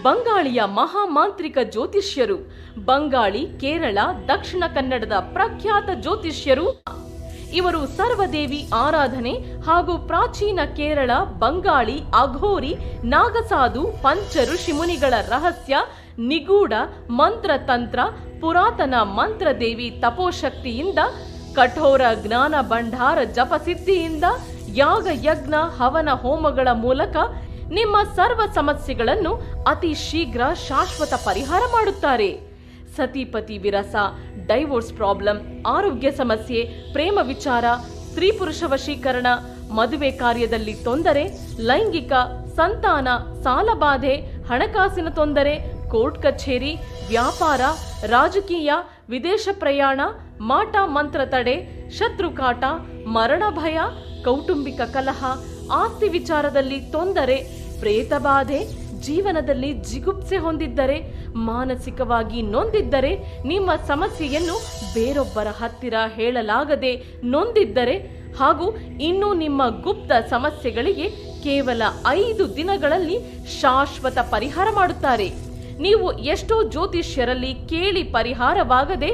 ಬಂಗಾಳಿಯ ಮಹಾಮಾಂತ್ರಿಕ ಜ್ಯೋತಿಷ್ಯರು. ಬಂಗಾಳಿ, ಕೇರಳ, ದಕ್ಷಿಣ ಕನ್ನಡದ ಪ್ರಖ್ಯಾತ ಜ್ಯೋತಿಷ್ಯರು ಇವರು. ಸರ್ವದೇವಿ ಆರಾಧನೆ ಹಾಗೂ ಪ್ರಾಚೀನ ಕೇರಳ, ಬಂಗಾಳಿ, ಅಘೋರಿ, ನಾಗಸಾಧು, ಪಂಚ ಋಷಿಮುನಿಗಳ ರಹಸ್ಯ, ನಿಗೂಢ ಮಂತ್ರತಂತ್ರ, ಪುರಾತನ ಮಂತ್ರದೇವಿ ತಪೋಶಕ್ತಿಯಿಂದ, ಕಠೋರ ಜ್ಞಾನ ಭಂಡಾರ ಜಪಸಿದ್ಧಿಯಿಂದ, ಯಾಗ ಯಜ್ಞ ಹವನ ಹೋಮಗಳ ಮೂಲಕ ನಿಮ್ಮ ಸರ್ವ ಸಮಸ್ಯೆಗಳನ್ನು ಅತಿ ಶೀಘ್ರ ಶಾಶ್ವತ ಪರಿಹಾರ ಮಾಡುತ್ತಾರೆ. ಸತಿಪತಿ ವಿರಸ, ಡೈವೋರ್ಸ್ ಪ್ರಾಬ್ಲಮ್, ಆರೋಗ್ಯ ಸಮಸ್ಯೆ, ಪ್ರೇಮ ವಿಚಾರ, ಸ್ತ್ರೀ ಪುರುಷ ವಶೀಕರಣ, ಮದುವೆ ಕಾರ್ಯದಲ್ಲಿ ತೊಂದರೆ, ಲೈಂಗಿಕ, ಸಂತಾನ, ಸಾಲಬಾಧೆ, ಹಣಕಾಸಿನ ತೊಂದರೆ, ಕೋರ್ಟ್ ಕಚೇರಿ, ವ್ಯಾಪಾರ, ರಾಜಕೀಯ, ವಿದೇಶ ಪ್ರಯಾಣ, ಮಾಟ ಮಂತ್ರ ತಡೆ, ಶತ್ರುಕಾಟ, ಮರಣ ಭಯ, ಕೌಟುಂಬಿಕ ಕಲಹ, ಆಸ್ತಿ ವಿಚಾರದಲ್ಲಿ ತೊಂದರೆ, ಪ್ರೇತಬಾಧೆ, ಜೀವನದಲ್ಲಿ ಜಿಗುಪ್ಸೆ ಹೊಂದಿದ್ದರೆ, ಮಾನಸಿಕವಾಗಿ ನೊಂದಿದ್ದರೆ, ನಿಮ್ಮ ಸಮಸ್ಯೆಯನ್ನು ಬೇರೊಬ್ಬರ ಹತ್ತಿರ ಹೇಳಲಾಗದೆ ನೊಂದಿದ್ದರೆ ಹಾಗೂ ಇನ್ನು ನಿಮ್ಮ ಗುಪ್ತ ಸಮಸ್ಯೆಗಳಿಗೆ ಕೇವಲ 5 ದಿನಗಳಲ್ಲಿ ಶಾಶ್ವತ ಪರಿಹಾರ ಮಾಡುತ್ತಾರೆ. ನೀವು ಎಷ್ಟೋ ಜ್ಯೋತಿಷ್ಯರಲ್ಲಿ ಕೇಳಿ ಪರಿಹಾರವಾಗದೆ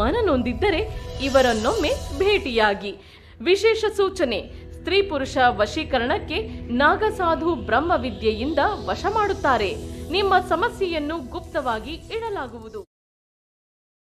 ಮನನೊಂದಿದ್ದರೆ ಇವರನ್ನೊಮ್ಮೆ ಭೇಟಿಯಾಗಿ. ವಿಶೇಷ ಸೂಚನೆ: ಸ್ತ್ರೀ ಪುರುಷ ವಶೀಕರಣಕ್ಕೆ ನಾಗಸಾಧು ಬ್ರಹ್ಮವಿದ್ಯೆಯಿಂದ ವಶ ಮಾಡುತ್ತಾರೆ. ನಿಮ್ಮ ಸಮಸ್ಯೆಯನ್ನು ಗುಪ್ತವಾಗಿ ಇಡಲಾಗುವುದು.